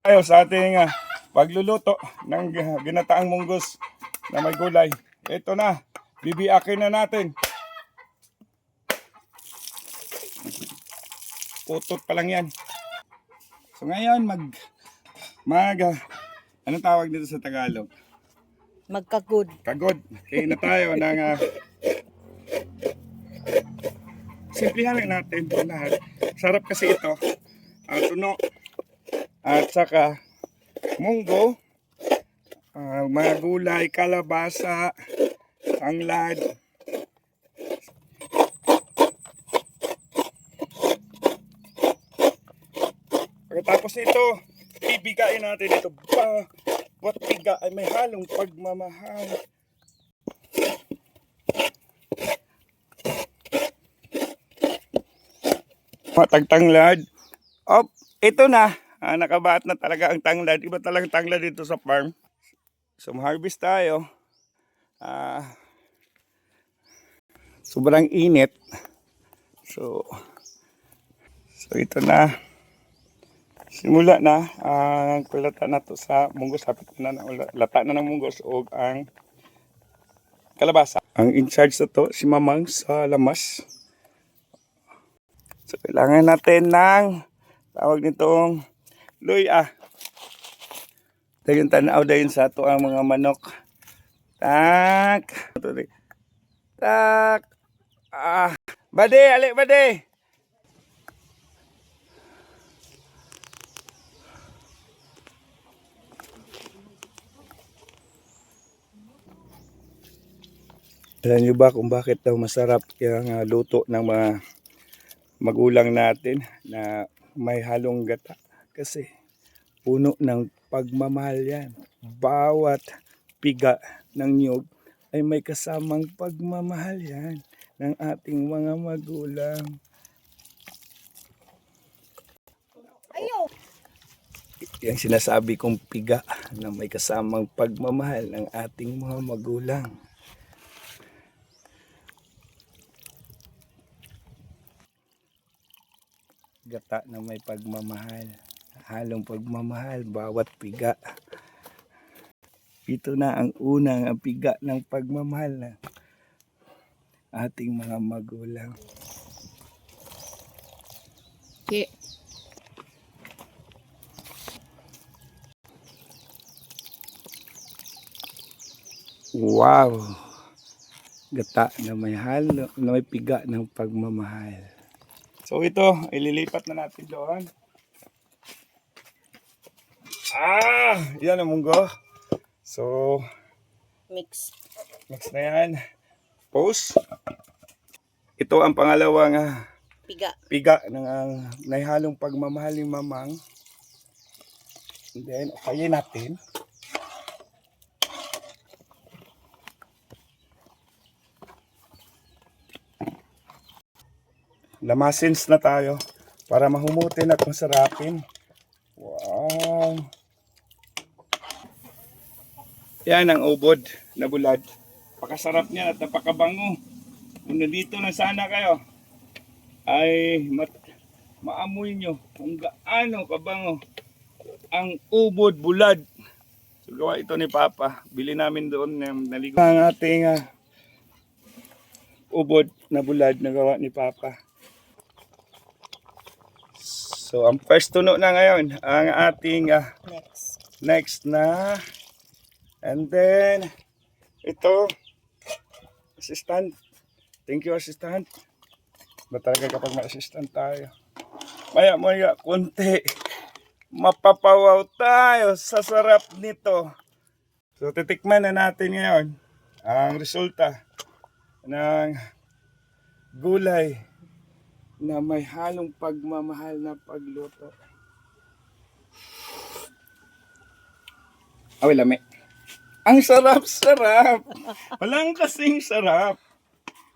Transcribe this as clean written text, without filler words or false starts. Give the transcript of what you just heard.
Tayo sa ating pagluluto ng ginataang munggos na may gulay. Ito na, bibiakin na natin. Putot pa lang yan. So ngayon, anong tawag dito sa Tagalog? Magkagod. Kagod. Kaya na tayo ng simplihan lang natin lahat. Sarap kasi ito. Ang tuno at saka munggo, mga gulay, kalabasa, tanglad. Pagkatapos nito, ibigain natin ito. Bawat piga ay may halong pagmamahal. Matagtanglad. Ito na. Nakabaat na talaga ang tanglad. Iba talagang tanglad dito sa farm. So, harvest tayo. Sobrang init. So ito na. Simula na ang kulata na to sa munggos. Hapit na lata na ng munggos o ang kalabasa. Ang in charge na to, si Mamang sa lamas. So, kailangan natin ng tawag nitong luya. Dayon tanaw dayon sa ato ang mga manok. Tak. Tak. Bade, ali bade. Alam niyo ba kung bakit daw masarap yung luto ng mga magulang natin na may halong gata? Kasi puno ng pagmamahal yan. Bawat piga ng niyog ay may kasamang pagmamahal yan ng ating mga magulang. Ayaw! Yung sinasabi kong piga na may kasamang pagmamahal ng ating mga magulang. Gata na may pagmamahal. Halong pagmamahal, bawat piga. Ito na ang unang piga ng pagmamahal na ating mga magulang. Okay. Wow! Gata na may halo, na may piga ng pagmamahal. So ito, ililipat na natin doon. Yan ang munggo. So, Mix. mix na yan. Post. Ito ang pangalawang piga ng naihalong pagmamahal ni Mamang. And then, okayin natin. Lamasins na tayo para mahumutin at masarapin. Wow! Yan ang ubod na bulad. Pakasarap niya at napakabango. Kung nandito na sana kayo, ay maamoy nyo kung gaano kabango ang ubod bulad. So gawa ito ni Papa. Bili namin doon ng naligo. Ang ating ubod na bulad na gawa ni Papa. So ang first tuno na ngayon ang ating next na. And then ito assistant. Thank you assistant. Ba talaga kapag may assistant tayo. Maya konti. Mapapawaw tayo sa sarap nito. So titikman na natin ngayon ang resulta ng gulay na may halong pagmamahal na pagluto. Lami. Ang sarap-sarap. Walang kasing sarap.